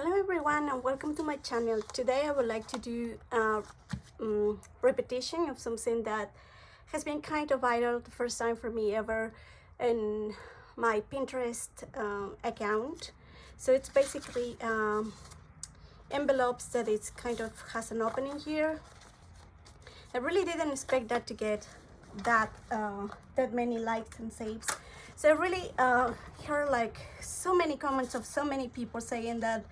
Hello everyone and welcome to my channel. Today I would like to do a repetition of something that has been kind of viral the first time for me ever in my Pinterest account. So it's basically envelopes that it's kind of has an opening here. I really didn't expect that to get that many likes and saves. So I really heard like so many comments of so many people saying that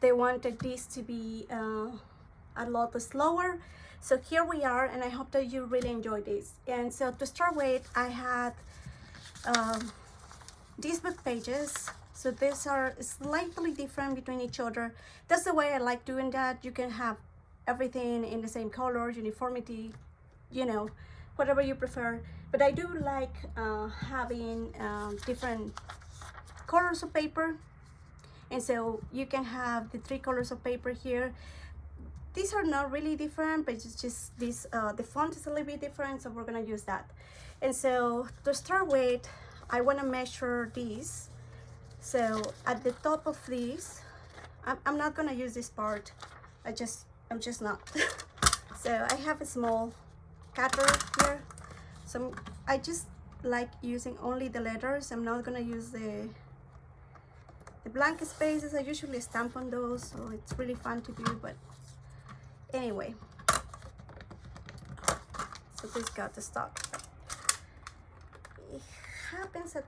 they wanted this to be a lot slower. So here we are, and I hope that you really enjoy this. And so to start with, I had these book pages. So these are slightly different between each other. That's the way I like doing that. You can have everything in the same color, uniformity, you know, whatever you prefer. But I do like having different colors of paper. And so you can have the 3 colors of paper here. These are not really different, but it's just this, the font is a little bit different, so we're gonna use that. And so to start with, I wanna measure these. So at the top of these, I'm not gonna use this part. I'm just not. So I have a small cutter here. So I just like using only the letters. I'm not gonna use the blank spaces. I usually stamp on those, so it's really fun to do. But anyway, so this got the stock. It happens at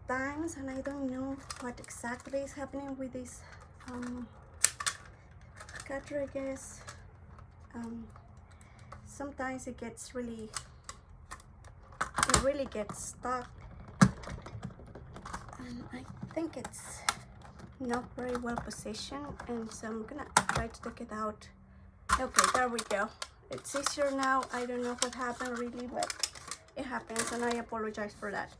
times, and I don't know what exactly is happening with this cutter, I guess. Sometimes it really gets stuck, and I think it's not very well positioned, and so I'm gonna try to take it out. Okay, there we go. It's easier now. I don't know what happened really, but it happens, and I apologize for that.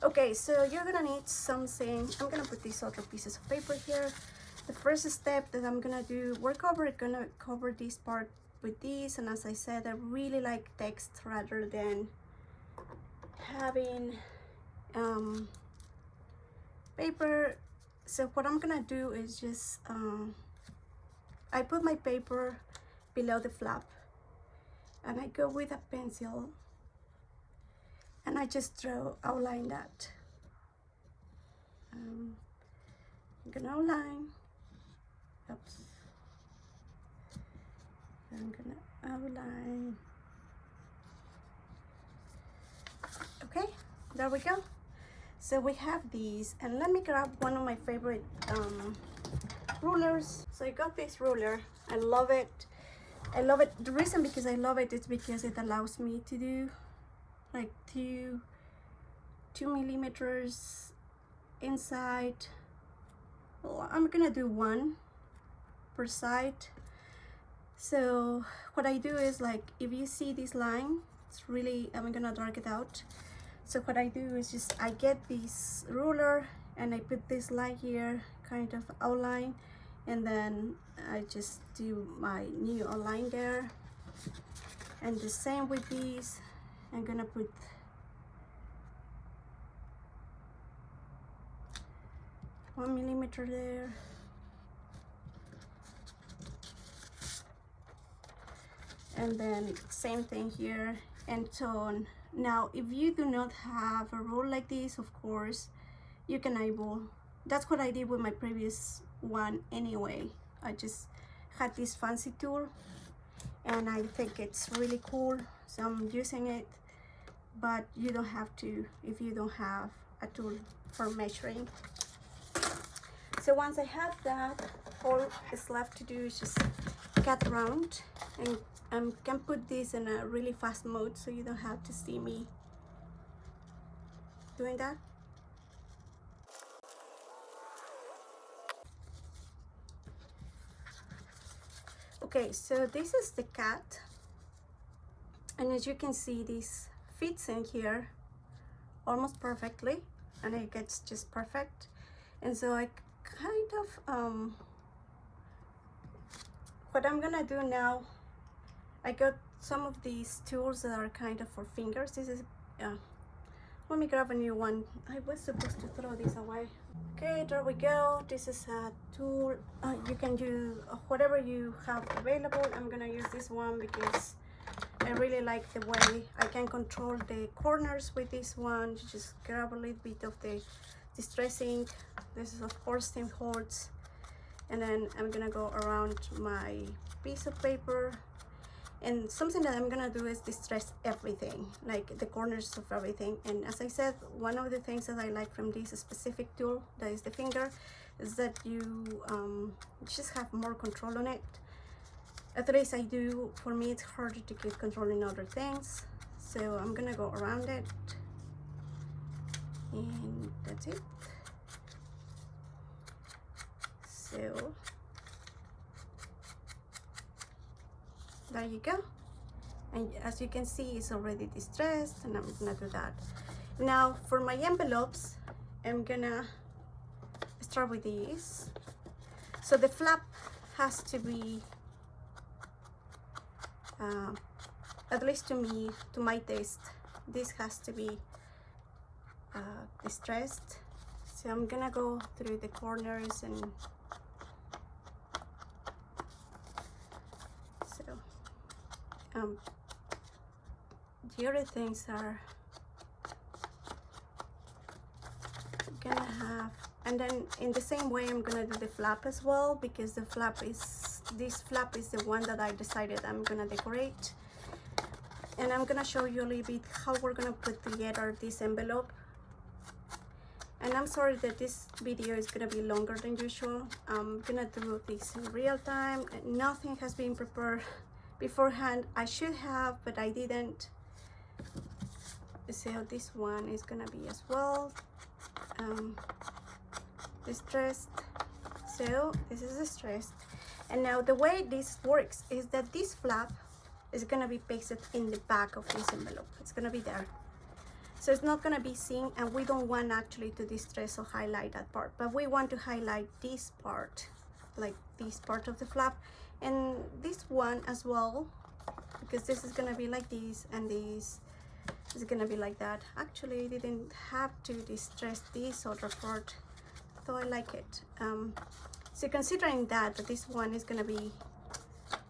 Okay, so you're gonna need something. I'm gonna put these other pieces of paper here. The first step that I'm gonna do, gonna cover this part with these, and as I said, I really like text rather than having paper. So what I'm gonna do is just I put my paper below the flap, and I go with a pencil, and I just outline that. I'm gonna outline. Oops. I'm gonna outline. Okay, there we go. So we have these, and let me grab one of my favorite rulers. So I got this ruler. I love it. I love it. The reason because I love it is because it allows me to do like 2 millimeters inside. Well, I'm gonna do 1 per side. So what I do is, like, if you see this line, it's really, I'm gonna dark it out. So what I do is just, I get this ruler and I put this line here, kind of outline, and then I just do my new outline there. And the same with these. I'm gonna put one millimeter there. And then same thing here, and so on. Now, if you do not have a rule like this, of course, you can eyeball. That's what I did with my previous one anyway. I just had this fancy tool, and I think it's really cool, so I'm using it. But you don't have to if you don't have a tool for measuring. So once I have that, all is left to do is just cut around, and I can put this in a really fast mode so you don't have to see me doing that. Okay, so this is the cat, and as you can see, this fits in here almost perfectly, and it gets just perfect. And so I kind of what I'm gonna do now, I got some of these tools that are kind of for fingers. This is Let me grab a new one. I was supposed to throw this away. Okay, there we go. This is a tool. You can use whatever you have available. I'm gonna use this one because I really like the way I can control the corners with this one. You just grab a little bit of the distressing. This is of course Tim Holtz. And then I'm gonna go around my piece of paper. And something that I'm gonna do is distress everything, like the corners of everything. And as I said, one of the things that I like from this specific tool, that is the finger, is that you just have more control on it. At least I do. For me, it's harder to keep controlling other things. So I'm gonna go around it, and that's it. So there you go. And as you can see, it's already distressed, and I'm gonna do that. Now for my envelopes, I'm gonna start with these. So the flap has to be, at least to me, to my taste, this has to be distressed. So I'm gonna go through the corners, and the other things are gonna have, and then in the same way I'm gonna do the flap as well, because the flap is, this flap is the one that I decided I'm gonna decorate. And I'm gonna show you a little bit how we're gonna put together this envelope. And I'm sorry that this video is gonna be longer than usual. I'm gonna do this in real time, and nothing has been prepared beforehand. I should have, but I didn't. So this one is gonna be as well distressed. So this is distressed. And now the way this works is that this flap is gonna be pasted in the back of this envelope. It's gonna be there, so it's not gonna be seen, and we don't want actually to distress or highlight that part, but we want to highlight this part, like this part of the flap, and this one as well, because this is gonna be like this, and this is gonna be like that. Actually, I didn't have to distress this other part, though I like it. So considering that this one is gonna be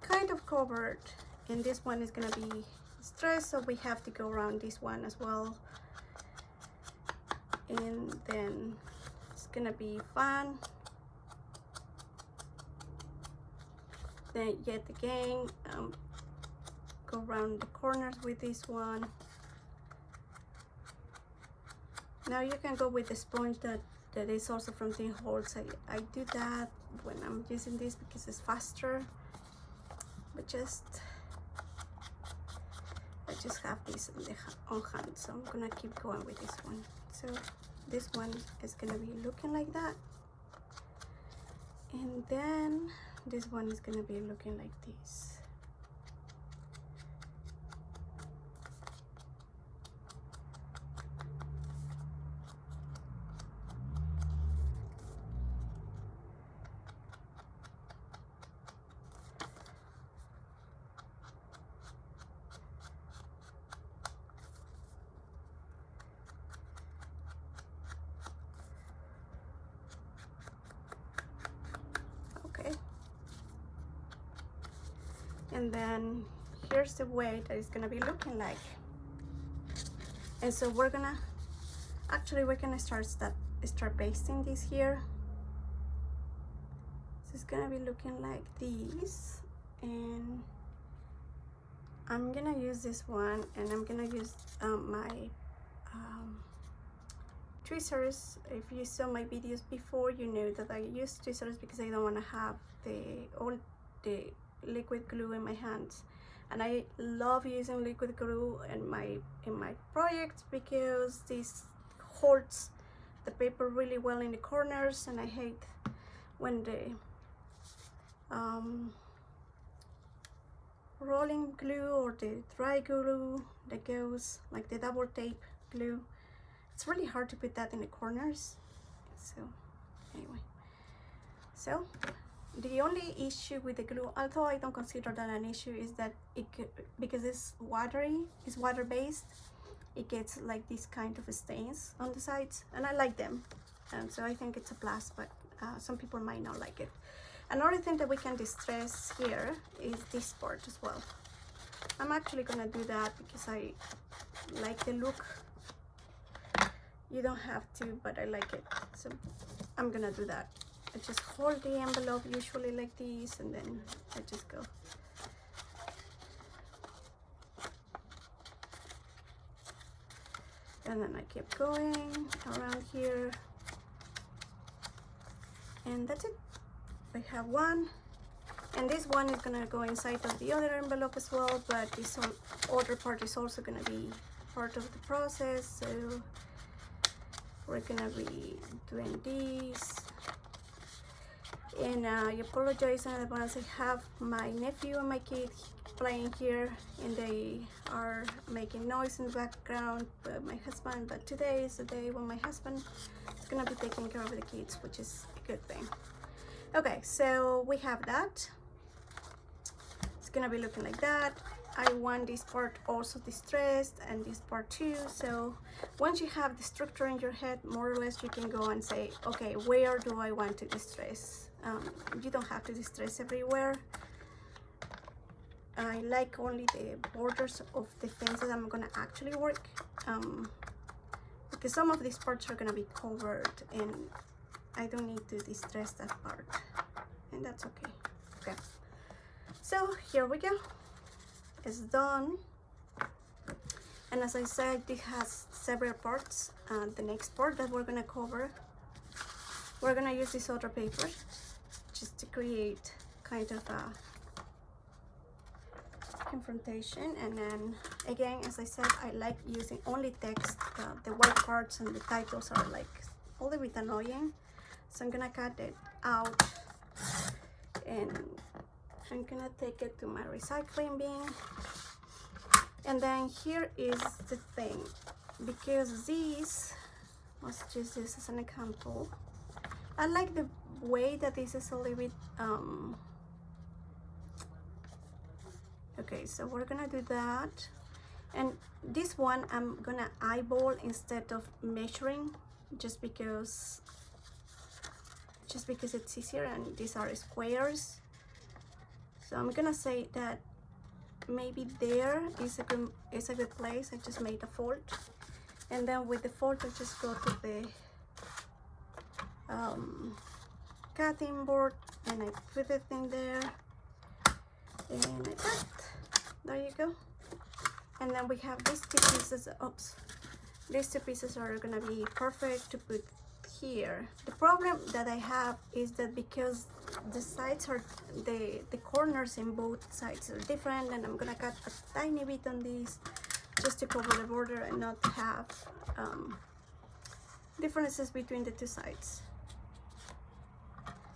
kind of covered, and this one is gonna be distressed, so we have to go around this one as well. And then it's gonna be fun. Then yet again, go around the corners with this one. Now you can go with the sponge that is also from Tim Holtz. I do that when I'm using this because it's faster, but I just have this on hand, so I'm gonna keep going with this one. So this one is gonna be looking like that, and then this one is gonna be looking like this. And then here's the way that it's gonna be looking like. And so we're gonna start pasting this here. So it's gonna be looking like this, and I'm gonna use this one, and I'm gonna use my tweezers. If you saw my videos before, you know that I use tweezers because I don't want to have all the liquid glue in my hands, and I love using liquid glue in my projects because this holds the paper really well in the corners, and I hate when the rolling glue or the dry glue that goes, like the double tape glue, it's really hard to put that in the corners. So anyway, so the only issue with the glue, although I don't consider that an issue, is that it could, because it's water-based, it gets like these kind of stains on the sides, and I like them, and so I think it's a plus, but some people might not like it. Another thing that we can distress here is this part as well. I'm actually gonna do that because I like the look. You don't have to, but I like it, so I'm gonna do that. I just hold the envelope usually like this, and then I just go. And then I keep going around here, and that's it. I have one, and this one is gonna go inside of the other envelope as well, but this other part is also gonna be part of the process, so we're gonna be doing this. And I apologize in advance. I have my nephew and my kid playing here, and they are making noise in the background, but my husband, but today is the day when my husband is gonna be taking care of the kids, which is a good thing. Okay, so we have that. It's gonna be looking like that. I want this part also distressed, and this part too. So once you have the structure in your head, more or less, you can go and say, okay, where do I want to distress? You don't have to distress everywhere. I like only the borders of the things that I'm gonna actually work, because some of these parts are gonna be covered, and I don't need to distress that part, and that's okay. Okay, so here we go. It's done, and as I said, it has several parts. The next part that we're gonna cover, we're gonna use this other paper just to create kind of a confrontation. And then again, as I said, I like using only text. The white parts and the titles are like a little bit annoying, so I'm gonna cut it out, and I'm gonna take it to my recycling bin. And then here is the thing, because these, let's just use this as an example. I like the way that this is a little bit okay, so we're gonna do that, and this one I'm gonna eyeball instead of measuring, just because it's easier, and these are squares. So I'm gonna say that maybe there is a good place. I just made a fold, and then with the fold I just go to the cutting board, and I put it in there, and I cut. There you go. And then we have these two pieces. Oops, these two pieces are gonna be perfect to put here. The problem that I have is that because the sides are the corners in both sides are different, and I'm gonna cut a tiny bit on these just to cover the border and not have differences between the two sides.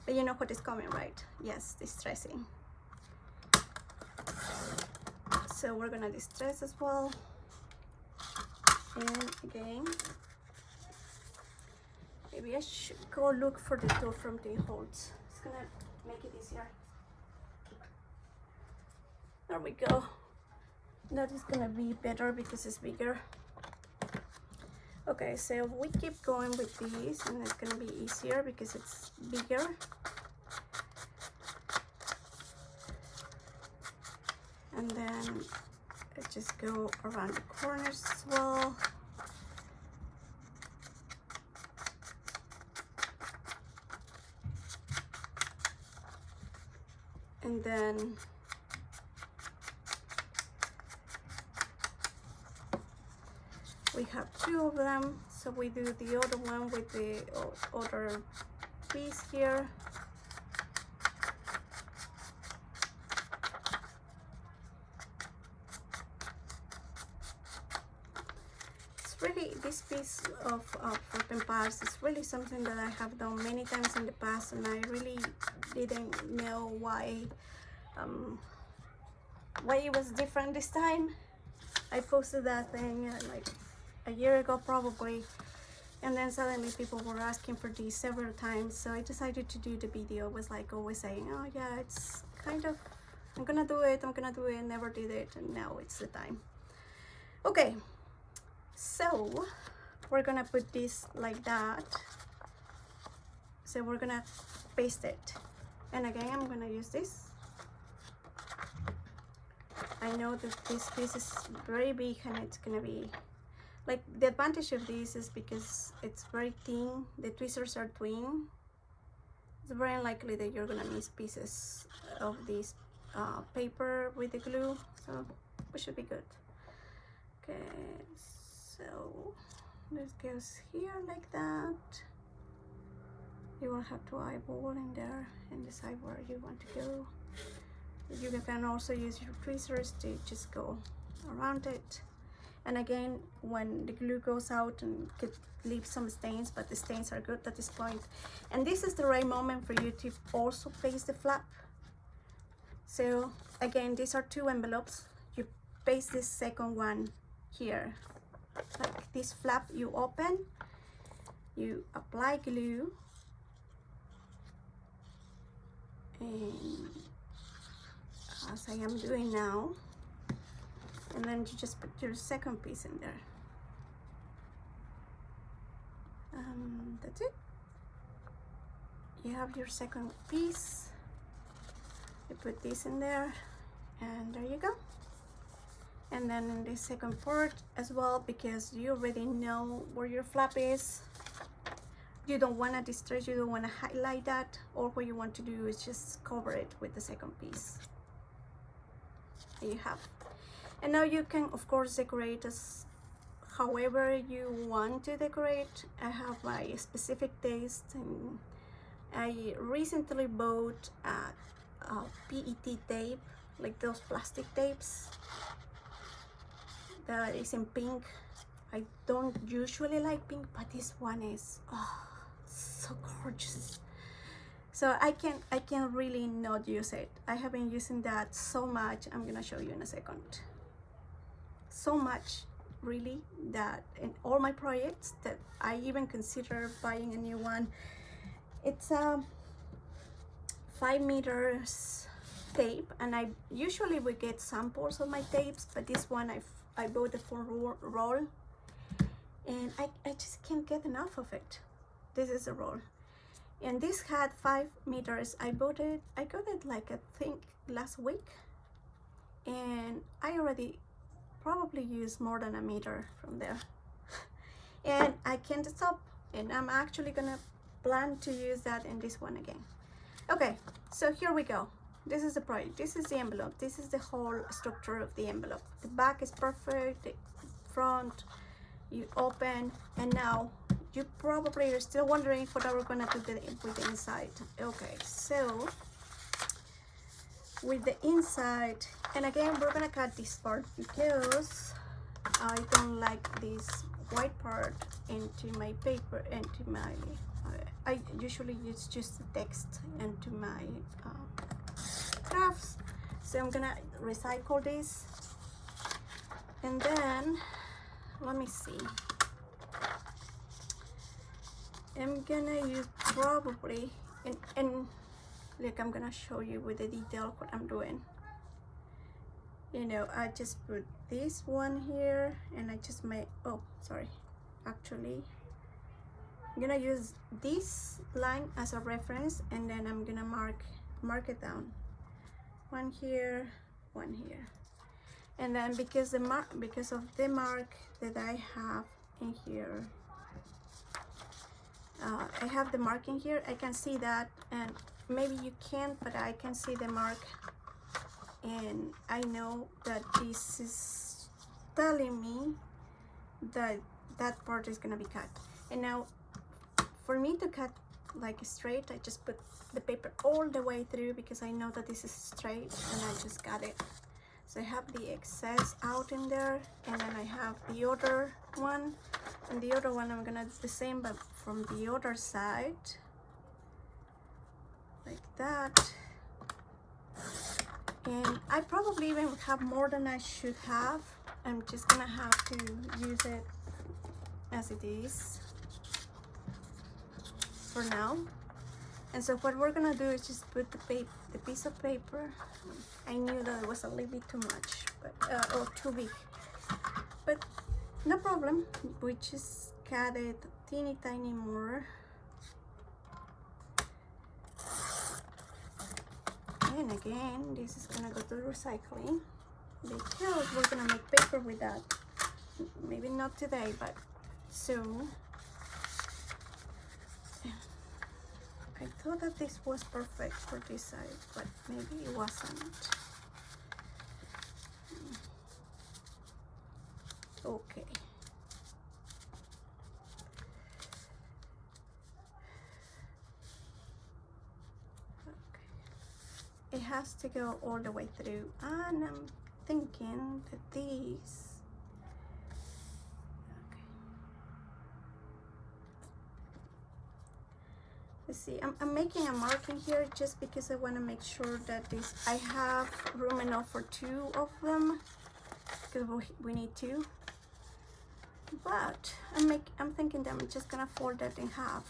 But you know what is coming, right? Yes, distressing. So we're gonna distress as well, and again, maybe I should go look for the tool from the holes. It's gonna make it easier. There we go. That is gonna be better because it's bigger. Okay, so we keep going with these, and it's gonna be easier because it's bigger. And then I just go around the corners as well. And then we have two of them, so we do the other one with the other piece here. Really, this piece of open parts is really something that I have done many times in the past, and I really didn't know why it was different this time. I posted that thing like a year ago probably, and then suddenly people were asking for these several times, so I decided to do the video. It was like always saying, oh yeah, it's kind of, I'm gonna do it, never did it, and now it's the time. Okay. So we're gonna put this like that. So we're gonna paste it, and again I'm gonna use this. I know that this piece is very big and it's gonna be like, the advantage of this is because it's very thin, the tweezers are thin, it's very unlikely that you're gonna miss pieces of this paper with the glue, so we should be good. Okay, so this goes here like that. You will have to eyeball in there and decide where you want to go. You can also use your tweezers to just go around it. And again, when the glue goes out and could leave some stains, but the stains are good at this point. And this is the right moment for you to also paste the flap. So again, these are 2 envelopes. You paste this second one here. Like this flap, you open, you apply glue, and as I am doing now, and then you just put your second piece in there. That's it. You have your second piece. You put this in there, and there you go. And then in the second part as well, because you already know where your flap is, you don't want to distress, you don't want to highlight that. All what you want to do is just cover it with the second piece. There you have. And now you can of course decorate as however you want to decorate. I have my specific taste, and I recently bought a PET tape, like those plastic tapes that is in pink. I don't usually like pink, but this one is so gorgeous. So I can really not use it. I have been using that so much. I'm gonna show you in a second. So much really that in all my projects that I even consider buying a new one. It's a 5 meters tape, and I usually would get samples of my tapes, but this one I bought the full roll, and I just can't get enough of it. This is a roll, and this had 5 meters. I got it like I think last week, and I already probably used more than a meter from there. And I can't stop, and I'm actually gonna plan to use that in this one again. Okay, so here we go. This is the project, this is the envelope, this is the whole structure of the envelope. The back is perfect, the front, you open, and now you probably are still wondering what we're gonna do with the inside. Okay, so with the inside, and again we're gonna cut this part because I don't like this white part into my paper, into my I usually use just the text into my crafts. So I'm gonna recycle this, and then let me see, I'm gonna use probably, and look, I'm gonna show you with the detail what I'm doing. You know, I just put this one here, and I just made, oh sorry, actually I'm gonna use this line as a reference, and then I'm gonna mark it down, one here, one here, and then because of the mark that I have in here, I have the mark in here, I can see that, and maybe you can't, but I can see the mark, and I know that this is telling me that that part is gonna be cut. And now for me to cut like straight, I just put the paper all the way through because I know that this is straight, and I just got it. So I have the excess out in there, and then I have the other one, and the other one I'm gonna do the same, but from the other side, like that. And I probably even have more than I should have. I'm just gonna have to use it as it is for now. And so what we're gonna do is just put the piece of paper. I knew that it was a little bit too much, but or too big, but No problem. We just cut it teeny tiny more. And again, this is gonna go to recycling because we're gonna make paper with that. Maybe not today, but soon. I thought that this was perfect for this side, but maybe it wasn't. Okay. It has to go all the way through, and I'm thinking that these, okay. Let's see, I'm making a marking here just because I want to make sure that this, I have room enough for 2 of them, because we need 2. But I'm thinking that I'm just gonna fold that in half.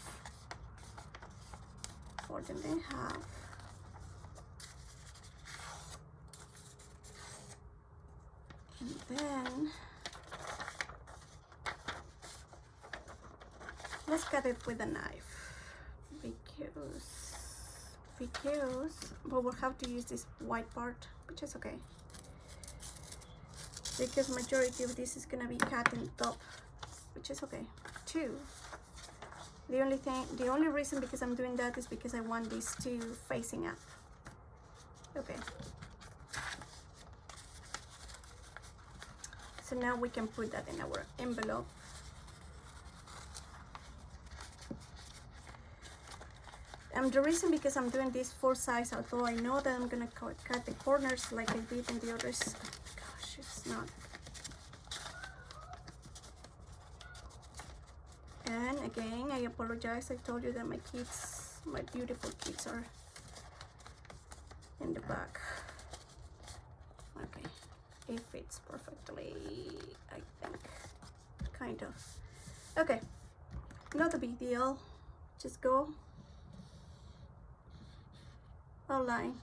Fold them in half. And then let's cut it with a knife because but we'll have to use this white part, which is okay because majority of this is gonna be cut in top, which is okay too. The only reason because I'm doing that is because I want these 2 facing up. Okay. So now we can put that in our envelope. The reason because I'm doing this 4 size, although I know that I'm gonna cut the corners like I did in the others. Oh my gosh, it's not. And again, I apologize. I told you that my beautiful kids are in the back. Okay. It fits perfectly, I think, kind of. Okay, not a big deal. Just go outline.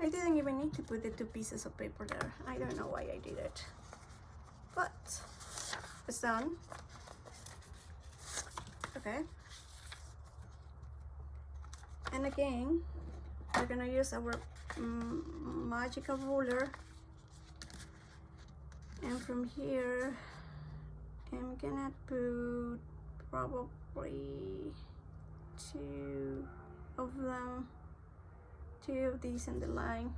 I didn't even need to put the 2 pieces of paper there. I don't know why I did it, but it's done. Okay, and again, we're gonna use our magical ruler, and from here I'm gonna put probably 2 of them, 2 of these in the line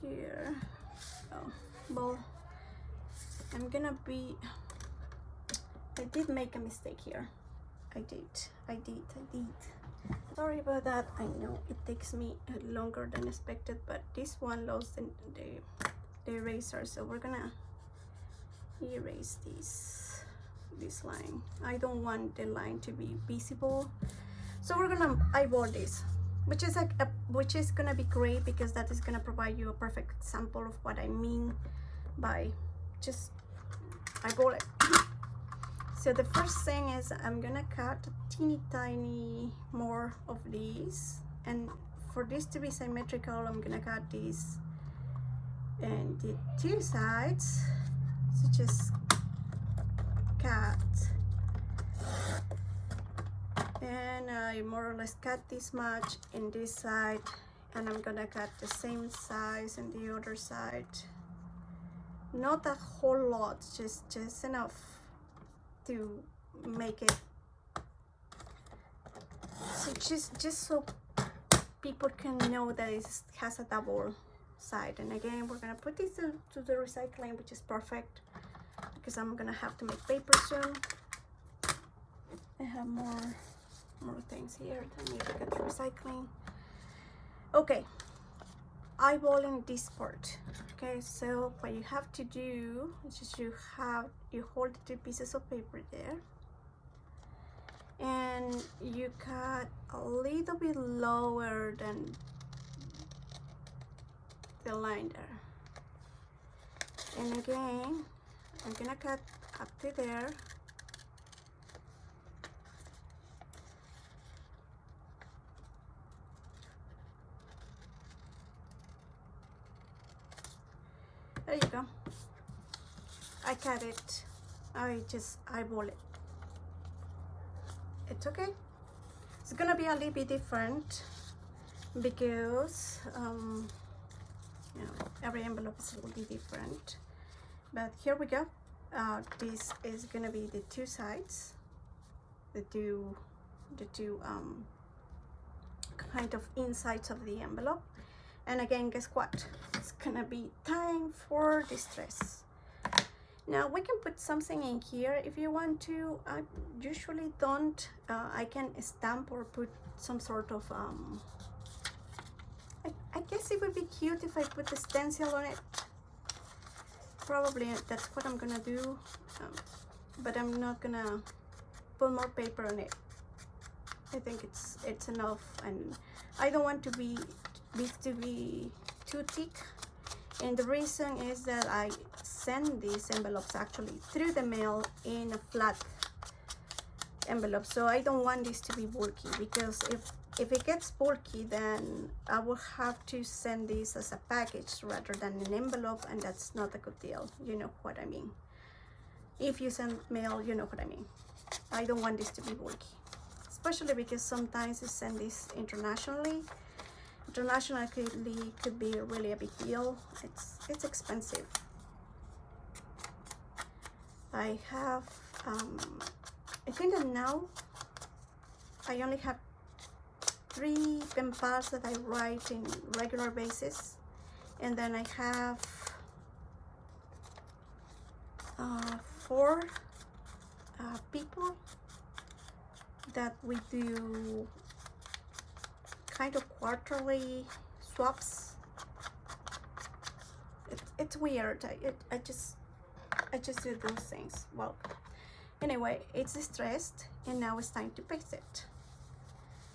here. Oh, well, I'm gonna be, I did make a mistake here. I did. Sorry about that. I know it takes me longer than expected, but this one lost the eraser, so we're gonna erase this line. I don't want the line to be visible, so we're gonna eyeball this, which is gonna be great because that is gonna provide you a perfect sample of what I mean by just eyeball it. So the first thing is I'm gonna cut teeny tiny more of these, and for this to be symmetrical, I'm gonna cut these and the 2 sides. So just cut, and I more or less cut this much in this side, and I'm gonna cut the same size in the other side. Not a whole lot, just enough to make it so just so people can know that it has a double side. And again, we're gonna put this to the recycling, which is perfect because I'm gonna have to make paper soon. I have more things here that need to get to recycling. Okay, eyeballing this part. Okay, so what you have to do is just you hold the 2 pieces of paper there, and you cut a little bit lower than the line there. And again, I'm gonna cut up to there. There you go. I cut it. I just eyeball it. It's okay. It's gonna be a little bit different because you know, every envelope is a little bit different. But here we go. This is gonna be the two sides, the two kind of insides of the envelope. And again, guess what? It's gonna be time for distress. Now we can put something in here if you want to. I usually don't. I can stamp or put some sort of I guess it would be cute if I put the stencil on it. Probably that's what I'm gonna do, but I'm not gonna put more paper on it. I think it's enough, and I don't want this to be too thick. And the reason is that I send these envelopes actually through the mail in a flat envelope, so I don't want this to be bulky, because if it gets bulky, then I will have to send this as a package rather than an envelope, and that's not a good deal. You know what I mean. If you send mail, you know what I mean. I don't want this to be bulky, especially because sometimes you send this internationally. Internationally could be really a big deal. It's expensive. I have I think that now I only have 3 pen pals that I write in regular basis, and then I have 4 people that we do kind of quarterly swaps. It's weird. I just do those things. Well, anyway, it's distressed, and now it's time to paste it.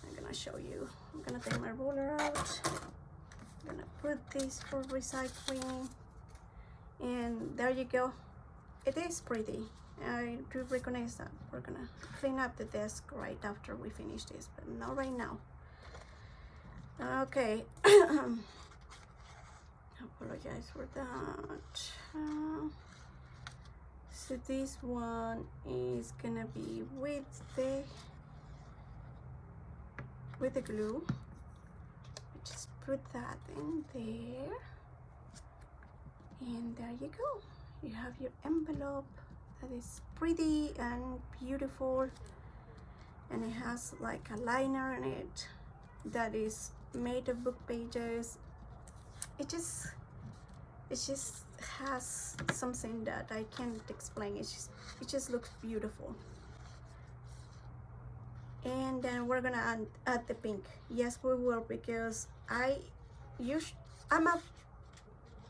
I'm gonna show you. I'm gonna take my ruler out. I'm gonna put this for recycling, and there you go. It is pretty. I do recognize that. We're gonna clean up the desk right after we finish this, but not right now. Okay. Apologize for that. So this one is gonna be with the glue. Just put that in there, and there you go. You have your envelope that is pretty and beautiful, and it has like a liner in it that is made of book pages. It just has something that I can't explain. It just looks beautiful. And then we're gonna add the pink. Yes, we will, because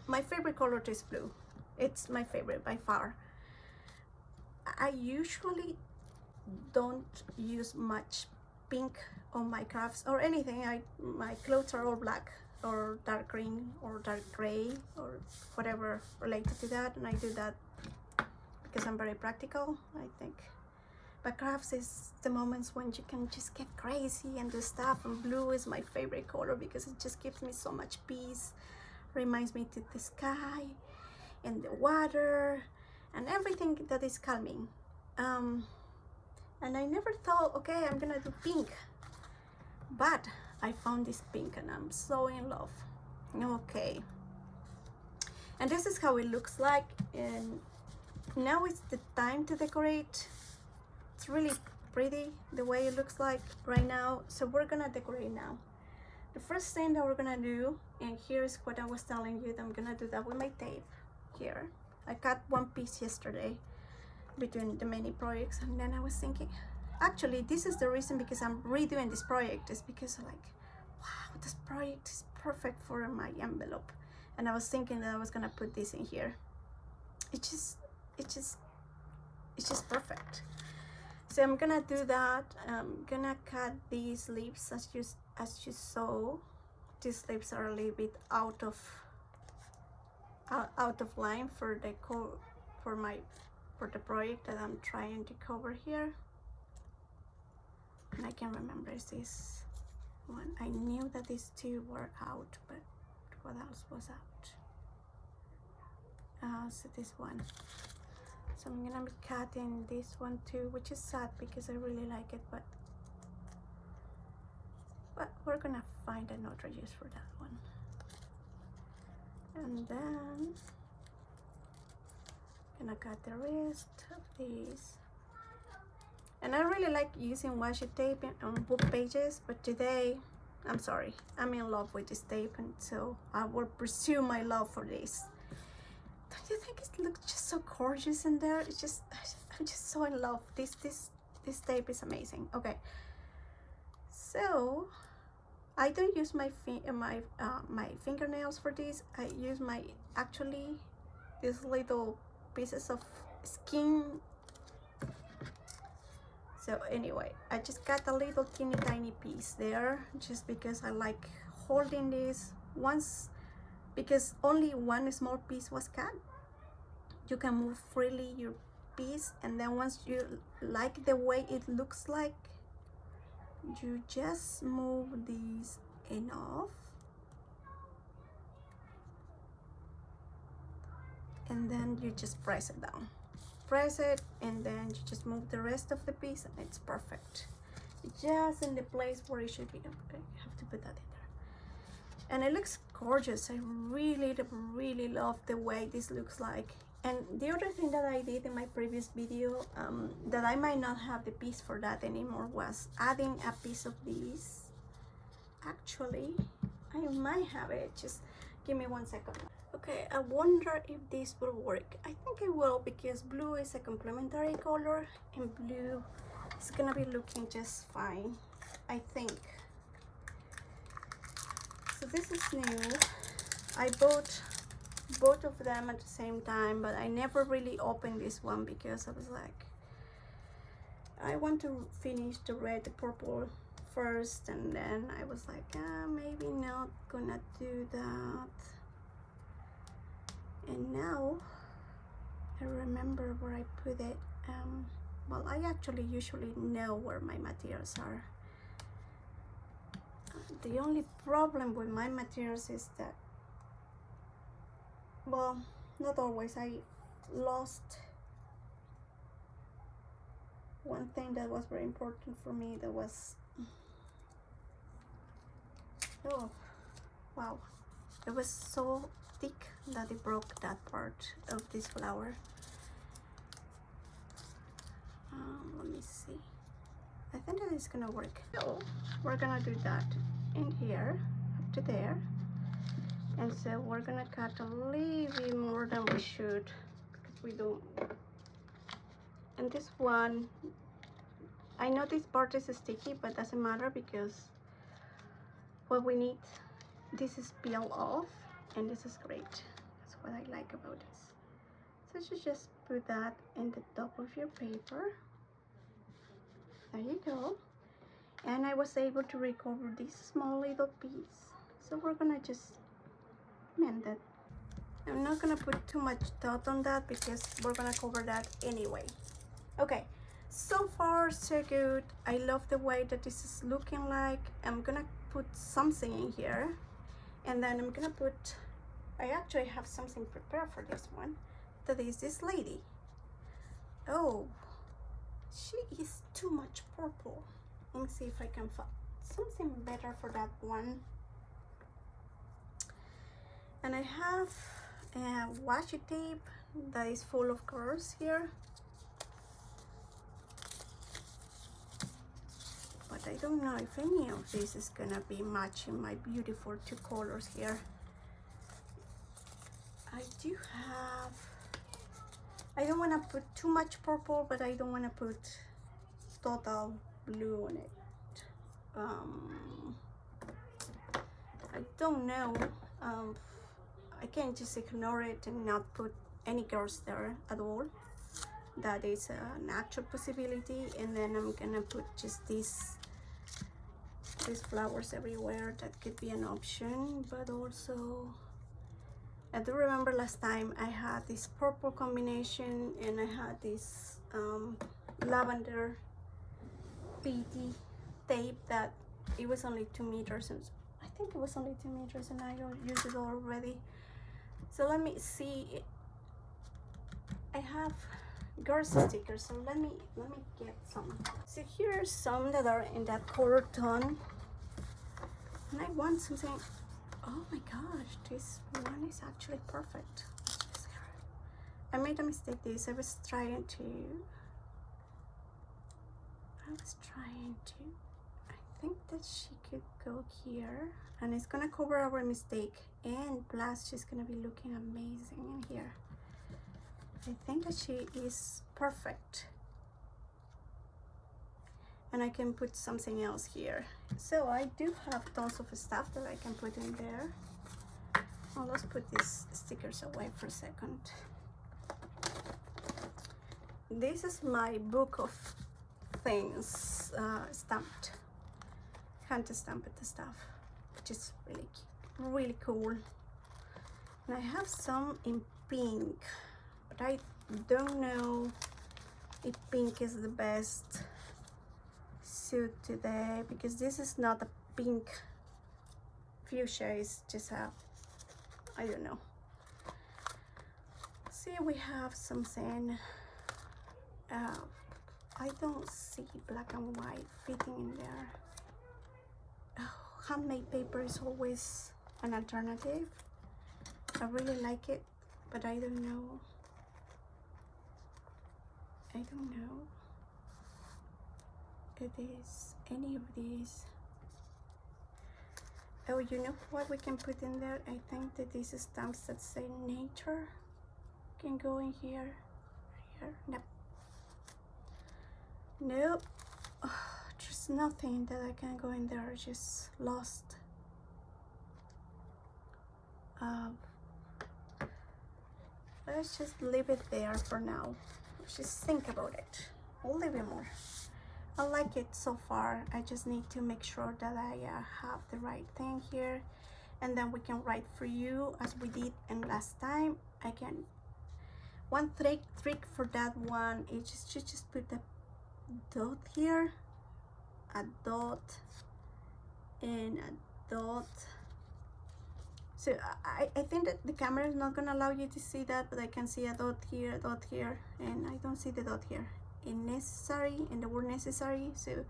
my favorite color is blue. It's my favorite by far. I usually don't use much pink on my crafts or anything. My clothes are all black or dark green or dark gray or whatever related to that, and I do that because I'm very practical, I think. But crafts is the moments when you can just get crazy and do stuff, and blue is my favorite color because it just gives me so much peace, reminds me to the sky and the water and everything that is calming. And I never thought, okay, I'm gonna do pink, but I found this pink and I'm so in love. Okay, and this is how it looks like, and now it's the time to decorate. It's really pretty the way it looks like right now, so we're gonna decorate now. The first thing that we're gonna do, and here's what I was telling you, that I'm gonna do that with my tape here. I cut one piece yesterday between the many projects, and then I was thinking, actually this is the reason because I'm redoing this project, is because I'm like, wow, this project is perfect for my envelope, and I was thinking that I was gonna put this in here. It's just perfect. So I'm gonna do that. I'm gonna cut these leaves as you saw. These leaves are a little bit out of line for the project that I'm trying to cover here. And I can remember this one. I knew that these two were out, but what else was out? So this one. So I'm gonna be cutting this one too, which is sad because I really like it, but we're gonna find another use for that one. And then I'm gonna cut the rest of these. And I really like using washi tape on book pages, but today, I'm sorry, I'm in love with this tape, and so I will pursue my love for this. Don't you think it looks just so gorgeous in there? It's just, I'm just so in love. This tape is amazing. Okay, so I don't use my fingernails for this. I use my these little pieces of skin. So anyway, I just got a little teeny tiny piece there just because I like holding this once, because only one small piece was cut. You can move freely your piece, and then once you like the way it looks like, you just move these enough, and then you just press it down. Press it, and then you just move the rest of the piece, and it's perfect. Just in the place where it should be. Okay, you have to put that in there. And it looks gorgeous. I really love the way this looks like. And the other thing that I did in my previous video, that I might not have the piece for that anymore, was adding a piece of this. Actually, I might have it. Just give me 1 second. Okay, I wonder if this will work. I think it will, because blue is a complementary color, and blue is gonna be looking just fine, I think. So this is new. I bought both of them at the same time, but I never really opened this one because I was like, I want to finish the red, the purple first, and then I was like, maybe not gonna do that. And now I remember where I put it. Well, I actually usually know where my materials are. The only problem with my materials is that, well, not always, I lost one thing that was very important for me. That was, oh wow, it was so thick that it broke that part of this flower. Let me see. I think that is gonna work. So we're gonna do that in here up to there, and so we're gonna cut a little bit more than we should, because we don't. And this one, I know this part is sticky, but doesn't matter, because what we need, this is peel off, and this is great. That's what I like about this. So you just put that in the top of your paper. There you go. And I was able to recover this small little piece. So we're gonna just mend it. I'm not gonna put too much thought on that because we're gonna cover that anyway. Okay, so far so good. I love the way that this is looking like. I'm gonna put something in here, and then I'm gonna put, I actually have something prepared for this one. That is this lady. Oh, she is too much purple. Let me see if I can find something better for that one. And I have a washi tape that is full of colors here, but I don't know if any of this is gonna be matching my beautiful two colors here. I do have, I don't want to put too much purple, but I don't want to put total blue on it. I don't know. I can just ignore it and not put any girls there at all. That is an actual possibility. And then I'm gonna put just these flowers everywhere. That could be an option, but also I do remember last time I had this purple combination, and I had this lavender PT tape that it was only 2 meters, and I think it was only 2 meters, and I used it already. So let me see I have girls stickers, so let me get some. So here are some that are in that color tone, and I want something. Oh my gosh, this one is actually perfect. I made a mistake. I was trying to I think that she could go here, and it's gonna cover our mistake, and plus she's gonna be looking amazing in here. I think that she is perfect, and I can put something else here. So I do have tons of stuff that I can put in there. Well, let's put these stickers away for a second. This is my book of things, stamped, hand stamped stuff, which is really cool. And I have some in pink, but I don't know if pink is the best suit today, because this is not a pink fuchsia, it's just a, I don't know. See, we have something, I don't see black and white fitting in there. Oh, handmade paper is always an alternative. I really like it, but I don't know. It is any of these. Oh, you know what we can put in there? I think that these stamps that say nature can go in here. Nope. Nope. Oh, there's nothing that I can go in there. Just lost. Let's just leave it there for now. Let's just think about it a little bit more. I like it so far. I just need to make sure that I have the right thing here, and then we can write for you as we did in last time. I can, one trick for that one is just put a dot here, a dot, and a dot. So I think that the camera is not gonna allow you to see that, but I can see a dot here, and I don't see the dot here. In necessary, in the word necessary, so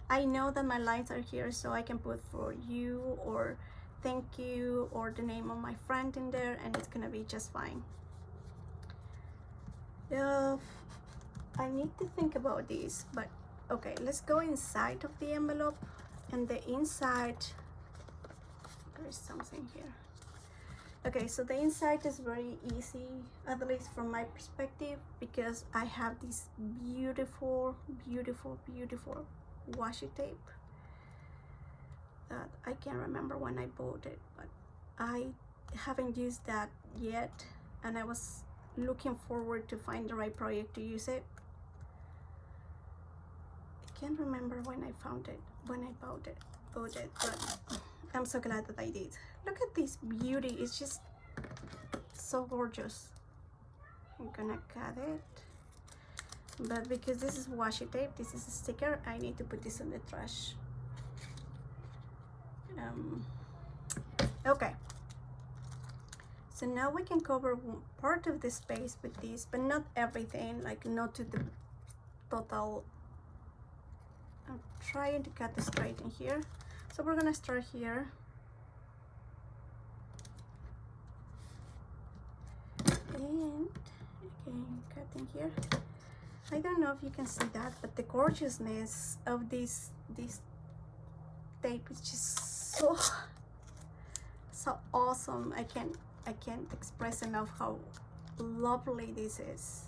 I know that my lines are here, so I can put for you or thank you or the name of my friend in there, and it's gonna be just fine. I need to think about this, but okay, let's go inside of the envelope, and the inside, there is something here. Okay, so the inside is very easy, at least from my perspective, because I have this beautiful washi tape that I can't remember when I bought it, but I haven't used that yet, and I was looking forward to find the right project to use it. I can't remember when I found it, when I bought it, but I'm so glad that I did. Look at this beauty, it's just so gorgeous. I'm gonna cut it, but because this is washi tape, this is a sticker, I need to put this in the trash. Okay, so now we can cover part of the space with this, but not everything, like not to the total. I'm trying to cut it straight in here, so we're gonna start here. And again, cutting here. I don't know if you can see that, but the gorgeousness of this tape is just so awesome. I can't express enough how lovely this is.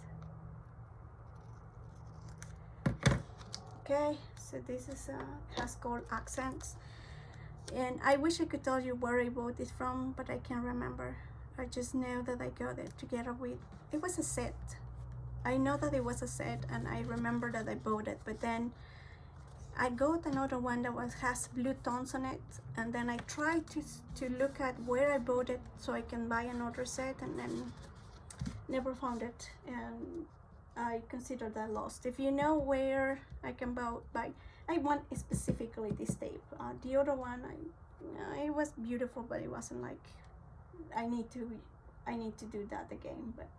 Okay, so this is has gold accents, and I wish I could tell you where I bought it from, but I can't remember. I just know that I got it together with, it was a set. I know that it was a set, and I remember that I bought it, but then I got another one that has blue tones on it, and then I tried to look at where I bought it so I can buy another set, and then never found it, and I consider that lost. If you know where I can buy, I want specifically this tape. The other one, it was beautiful, but it wasn't like, I need to do that again. But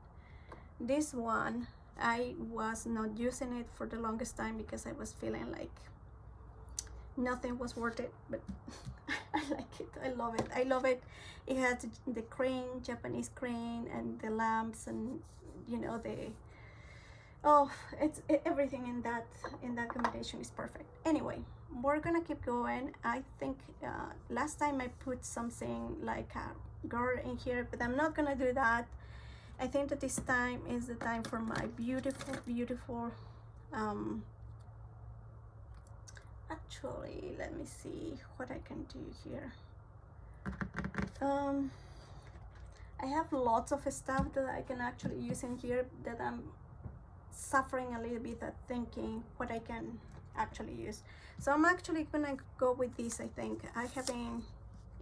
This one, I was not using it for the longest time because I was feeling like nothing was worth it, but I like it. I love it. I love it. It has the crane, Japanese crane, and the lamps, and you know, the everything in that combination is perfect. Anyway, we're gonna keep going. I think last time I put something like a girl in here, but I'm not gonna do that. I think that this time is the time for my beautiful actually, let me see what I can do here. I have lots of stuff that I can actually use in here that I'm suffering a little bit at thinking what I can actually use. So I'm actually gonna go with this. I think I have been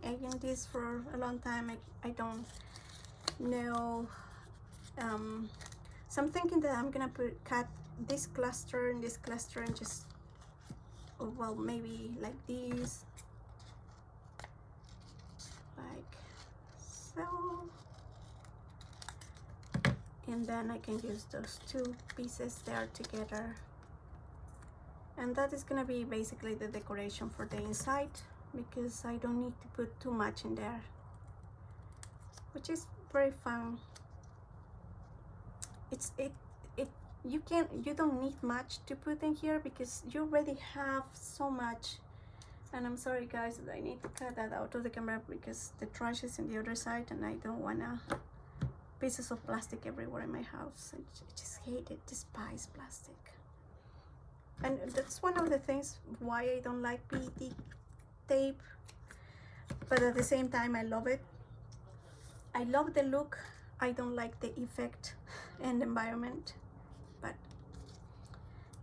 eyeing this for a long time. I don't know. So I'm thinking that I'm gonna cut this cluster and this cluster and just, well, maybe like these, like so, and then I can use those two pieces there together, and that is gonna be basically the decoration for the inside, because I don't need to put too much in there, which is very fun. You don't need much to put in here because you already have so much. And I'm sorry guys that I need to cut that out of the camera because the trash is in the other side and I don't wanna pieces of plastic everywhere in my house. I just hate it, despise plastic. And that's one of the things why I don't like PET tape, but at the same time I love it. I love the look, I don't like the effect and environment, but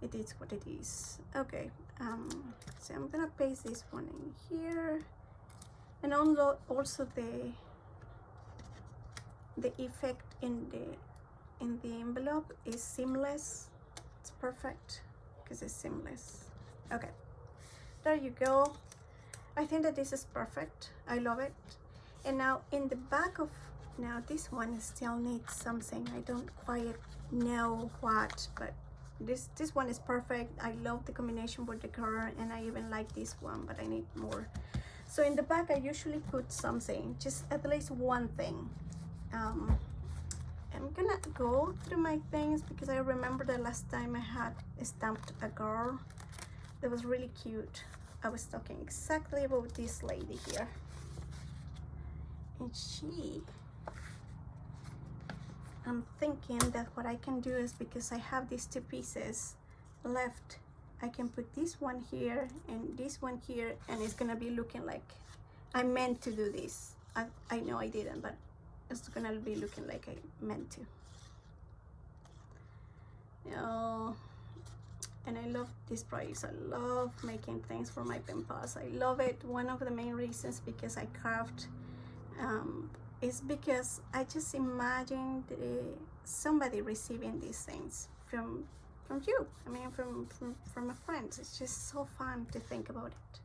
it is what it is. Okay, so I'm gonna paste this one in here, and also the effect in the envelope is seamless. It's perfect because it's seamless. Okay, there you go. I think that this is perfect. I love it. And now in the back of, now this one still needs something. I don't quite know what, but this one is perfect. I love the combination with the color, and I even like this one, but I need more. So in the back I usually put something, just at least one thing. I'm gonna go through my things because I remember the last time I had stamped a girl that was really cute. I was talking exactly about this lady here, and I'm thinking that what I can do is, because I have these two pieces left, I can put this one here and this one here, and it's gonna be looking like I meant to do this. I know I didn't, but it's gonna be looking like I meant to. Oh, and I love this project. I love making things for my pen pals. I love it. One of the main reasons because I craft is because I just imagined somebody receiving these things from you. I mean, from a friend. It's just so fun to think about it.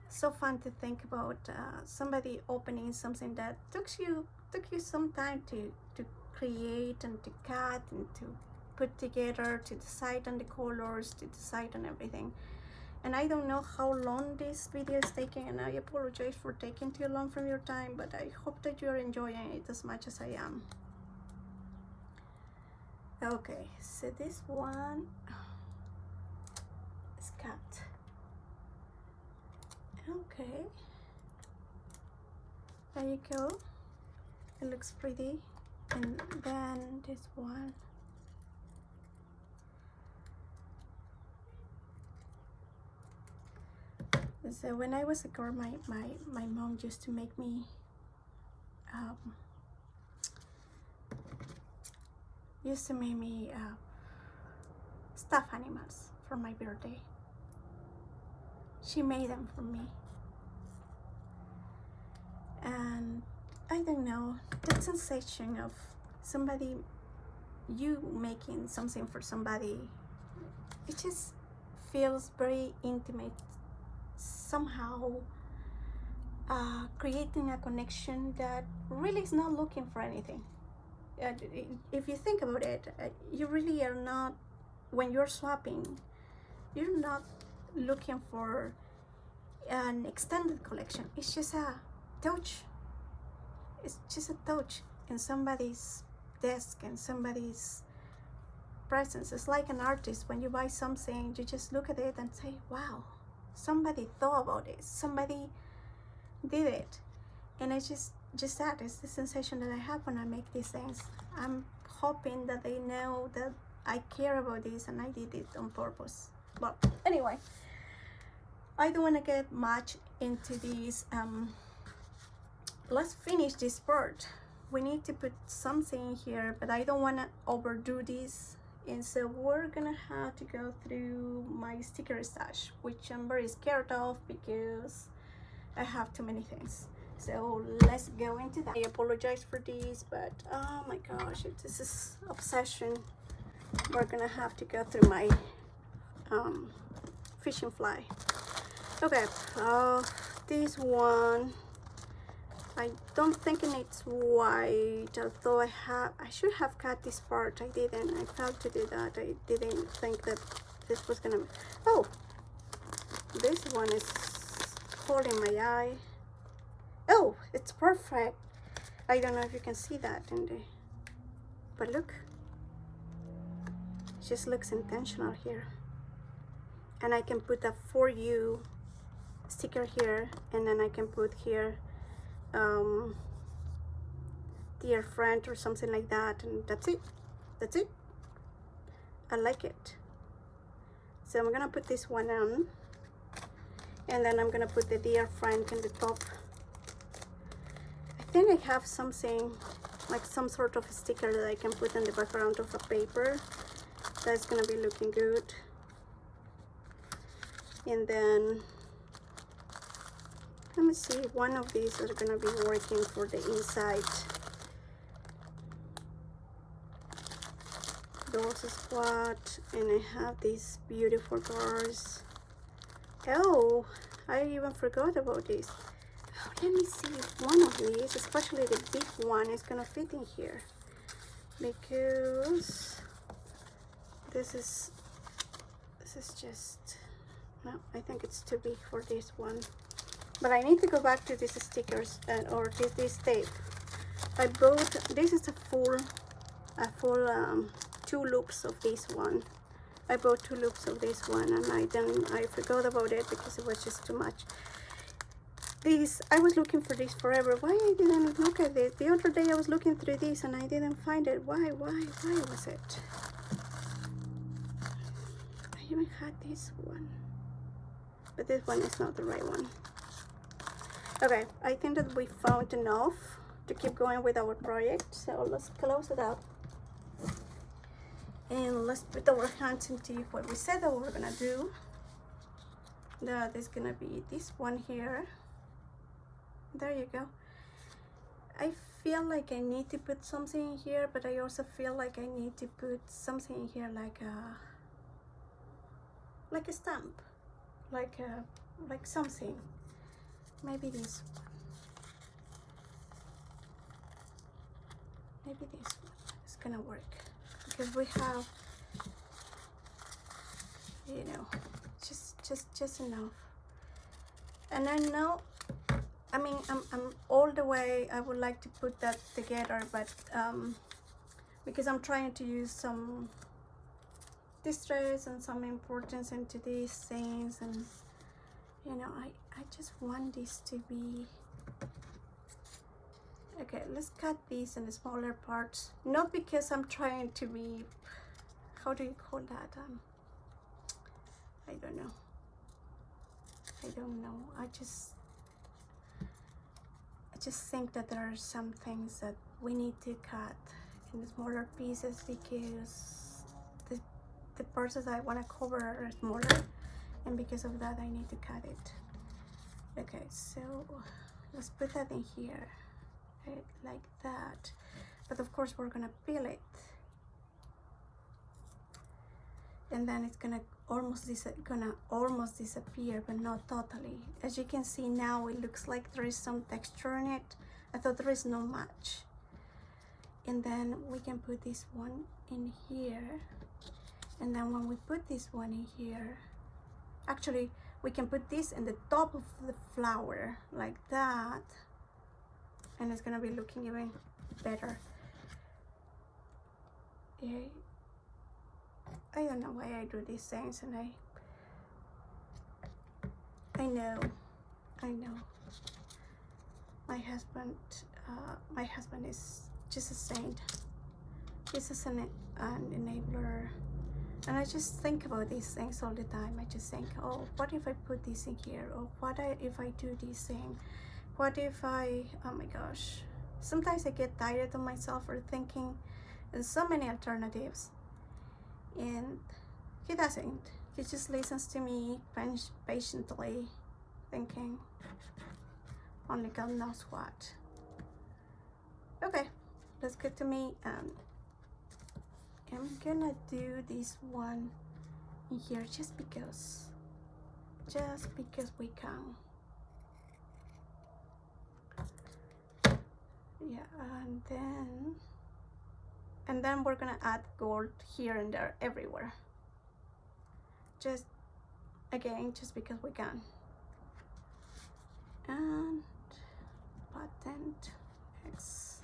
So fun to think about somebody opening something that took you some time to create and to cut and to put together, to decide on the colors, to decide on everything. And I don't know how long this video is taking, and I apologize for taking too long from your time, but I hope that you're enjoying it as much as I am. Okay, so this one is cut. Okay, there you go. It looks pretty. And then this one. So when I was a girl, my mom used to make me stuffed animals for my birthday. She made them for me, and I don't know, that sensation of you making something for somebody, it just feels very intimate somehow, creating a connection that really is not looking for anything. if you think about it, you really are not, when you're swapping, you're not looking for an extended collection. It's just a touch. It's just a touch in somebody's desk and somebody's presence. It's like an artist. When you buy something, you just look at it and say, wow, somebody thought about it, somebody did it. And it's just that is the sensation that I have when I make these things. I'm hoping that they know that I care about this and I did it on purpose. But anyway, I don't want to get much into this. Let's finish this part. We need to put something here, but I don't want to overdo this. And so we're gonna have to go through my sticker stash, which I'm very scared of because I have too many things. So let's go into that. I apologize for this, but oh my gosh, this is obsession. We're gonna have to go through my fishing fly. Okay, this one, I don't think it's white, although I should have cut this part. I didn't. I failed to do that. I didn't think that this was gonna. Oh, this one is holding my eye. Oh, it's perfect. I don't know if you can see that in the, but look, it just looks intentional here. And I can put a for you sticker here, and then I can put here dear friend or something like that, and that's it. I like it. So I'm gonna put this one on, and then I'm gonna put the dear friend in the top. I think I have something like some sort of a sticker that I can put in the background of a paper that's gonna be looking good. And then let me see, one of these are gonna be working for the inside. Dolls squad, and I have these beautiful bars. Oh, I even forgot about this. Oh, let me see if one of these, especially the big one, is gonna fit in here, because this is just, no, I think it's too big for this one. But I need to go back to these stickers or this tape. I bought, this is a full 2 loops of this one. I bought 2 loops of this one, and I forgot about it because it was just too much. This, I was looking for this forever. Why I didn't look at it? The other day I was looking through this and I didn't find it. Why was it? I even had this one, but this one is not the right one. Okay, I think that we found enough to keep going with our project, so let's close it up and let's put our hands into what we said that we were gonna do. That is gonna be this one here. There you go. I feel like I need to put something here, but I also feel like I need to put something here like a stamp, like something. Maybe this one. Maybe this one is gonna work because we have, you know, just enough. And I know, I mean, I'm all the way. I would like to put that together, but because I'm trying to use some distress and some importance into these things, and you know, I just want this to be okay. Let's cut these in the smaller parts, not because I'm trying to be, how do you call that, I don't know. I just think that there are some things that we need to cut in the smaller pieces because the parts that I want to cover are smaller, and because of that I need to cut it. Okay, so let's put that in here, right, like that. But of course we're gonna peel it, and then it's gonna almost disappear, but not totally. As you can see now, it looks like there is some texture in it. I thought there is not much, and then we can put this one in here, and then when we put this one in here, actually we can put this in the top of the flower like that, and it's gonna be looking even better. Yeah, I don't know why I do these things, and I know my husband is just a saint. He's just an enabler, and I just think about these things all the time. I just think, oh, what if I put this in here, or what if I do this thing, what if I, oh my gosh, sometimes I get tired of myself for thinking there's so many alternatives, and he doesn't. He just listens to me patiently, thinking only God knows what. Okay, let's get to me. I'm gonna do this one in here just because we can. Yeah, and then we're gonna add gold here and there, everywhere. Just again, just because we can. And patent X,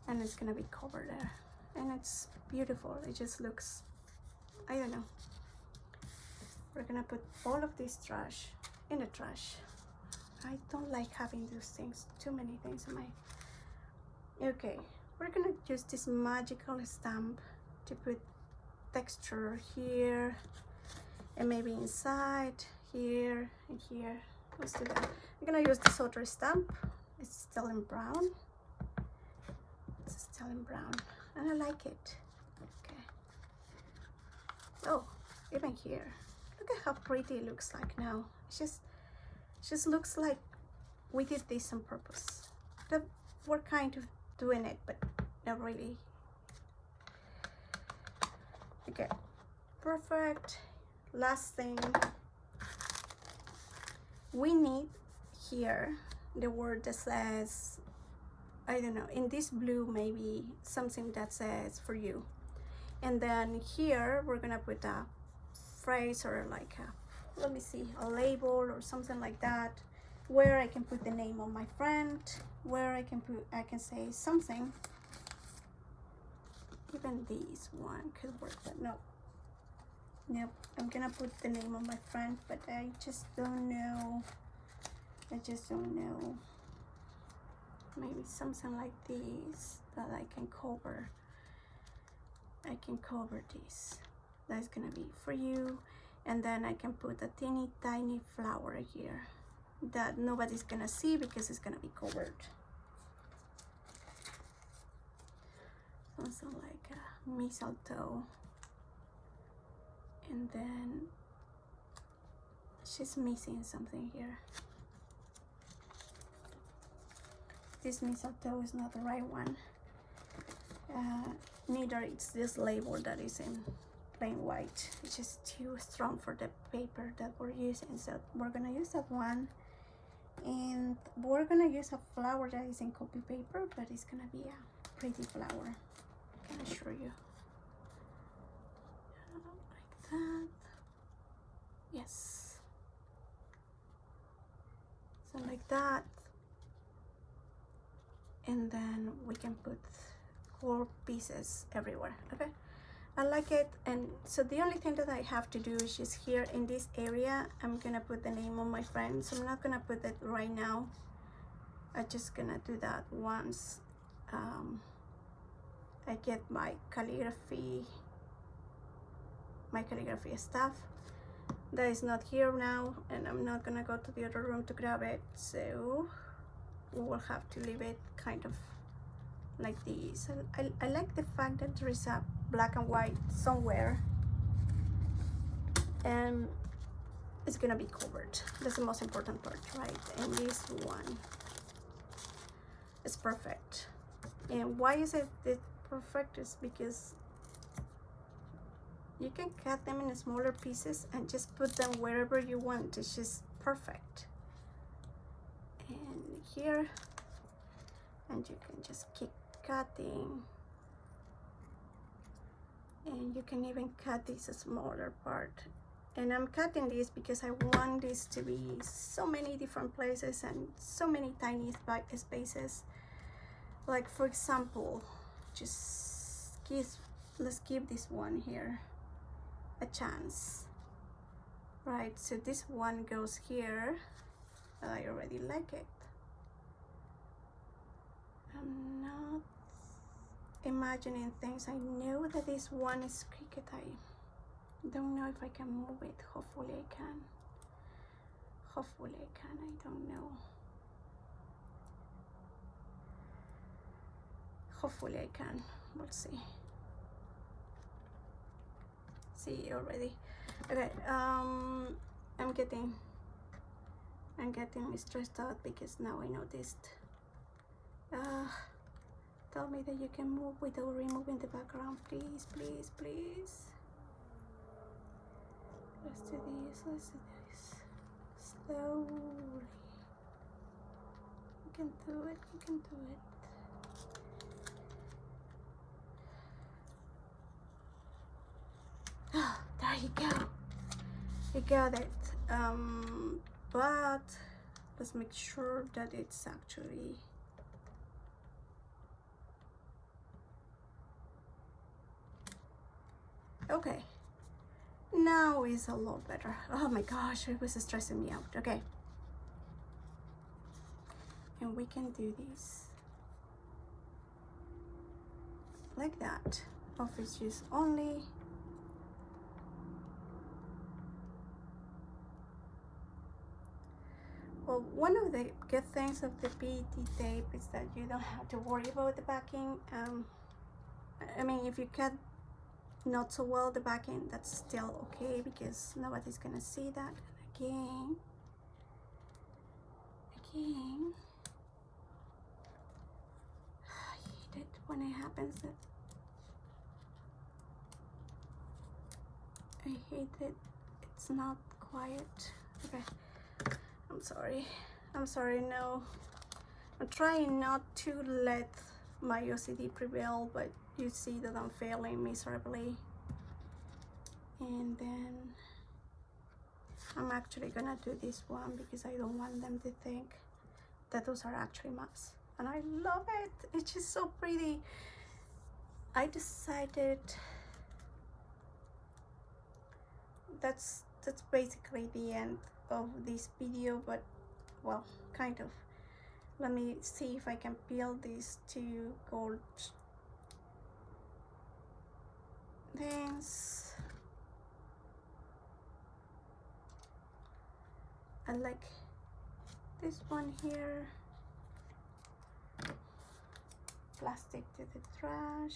and it's gonna be covered there, and it's beautiful. It just looks, I don't know. We're gonna put all of this trash in the trash. I don't like having those things, too many things in my. Okay, we're gonna use this magical stamp to put texture here, and maybe inside here and here. Let's do that. I'm gonna use this other stamp. It's still in brown. It's still in brown, and I like it. Okay. Oh, even here. Look at how pretty it looks like now. It just looks like we did this on purpose. We're kind of doing it, but not really. Okay, perfect. Last thing, we need here the word that says, I don't know, in this blue maybe something that says for you, and then here we're gonna put a phrase or like a, let me see, a label or something like that, where I can put the name of my friend, where I can say something. Even this one could work, but no. Nope, I'm gonna put the name of my friend, but I just don't know. Maybe something like this that I can cover. I can cover this. That's gonna be for you, and then I can put a teeny tiny flower here that nobody's gonna see because it's gonna be covered. Something like a mistletoe, and then she's missing something here. This mistletoe is not the right one. Neither it's this label that is in plain white. It's just too strong for the paper that we're using, so we're gonna use that one, and we're gonna use a flower that is in copy paper, but it's gonna be a pretty flower. Can I show you? Like that. Yes. So like that, and then we can put 4 pieces everywhere. Okay, I like it. And so the only thing that I have to do is just here in this area, I'm gonna put the name of my friend. So I'm not gonna put it right now. I'm just gonna do that once I get my calligraphy stuff. That is not here now, and I'm not gonna go to the other room to grab it, so we will have to leave it kind of like this. And I like the fact that there is a black and white somewhere, and it's gonna be covered. That's the most important part, right? And this one is perfect. And why is it perfect? Is because you can cut them in smaller pieces and just put them wherever you want. It's just perfect. And here, and you can just keep cutting And you can even cut this smaller part. And I'm cutting this because I want this to be so many different places and so many tiny spaces. Like for example, let's give this one here a chance. Right, so this one goes here. I already like it. I'm not imagining things. I know that this one is cricket. I don't know if I can move it. Hopefully I can. Hopefully I can. I don't know. Hopefully I can. We'll see. See already. Okay. I'm getting stressed out because now I noticed. Tell me that you can move without removing the background, please, please, please. Let's do this. Let's do this. Slowly. You can do it. You can do it. Oh, there you go. You got it. But let's make sure that it's actually okay. Now is a lot better. Oh my gosh, it was stressing me out. Okay. And we can do this like that. Office use only. Well, one of the good things of the PET tape is that you don't have to worry about the backing. I mean, if you cut not so well the backing, that's still okay because nobody's gonna see that. Again, I hate it when it happens. I hate it. It's not quiet. Okay. I'm sorry, no. I'm trying not to let my OCD prevail, but you see that I'm failing miserably. And then I'm actually gonna do this one because I don't want them to think that those are actually maps. And I love it. It's just so pretty. I decided that's basically the end of this video, but well, kind of. Let me see if I can peel these two gold things. I like this one here. Plastic to the trash.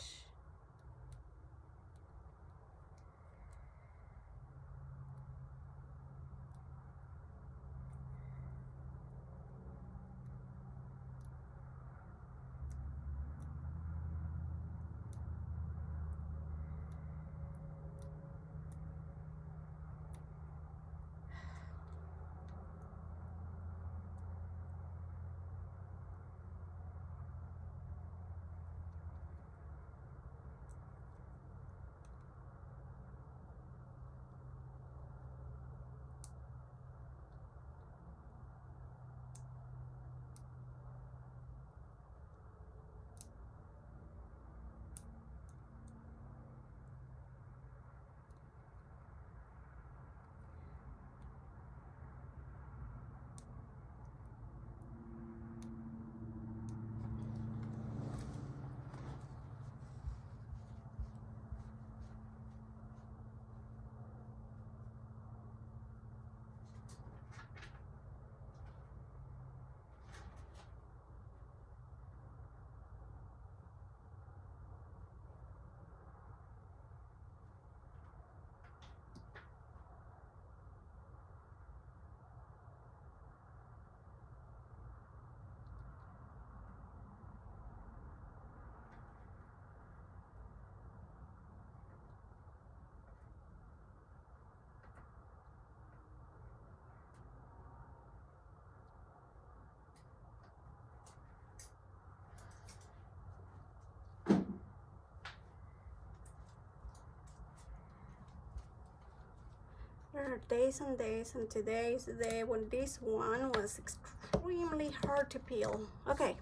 There are days and days, and today is the day when this one was extremely hard to peel. Okay,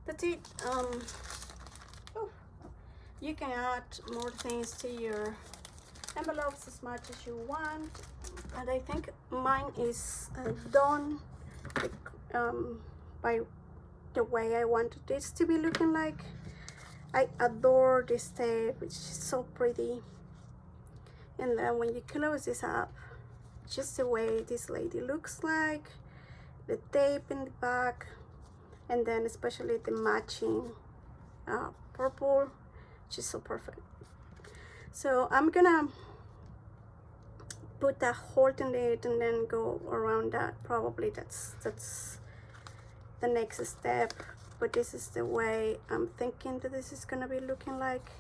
that's it. Oh, you can add more things to your envelopes as much as you want, and I think mine is done by the way I wanted this to be looking like. I adore this tape, which is so pretty. And then when you close this up, just the way this lady looks like, the tape in the back, and then especially the matching purple, which is so perfect. So I'm gonna put a hole in it and then go around that. Probably that's the next step, but this is the way I'm thinking that this is gonna be looking like.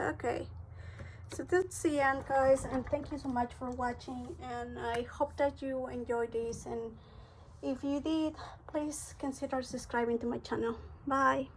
Okay, so that's the end, guys, and thank you so much for watching, and I hope that you enjoyed this, and if you did, please consider subscribing to my channel. Bye.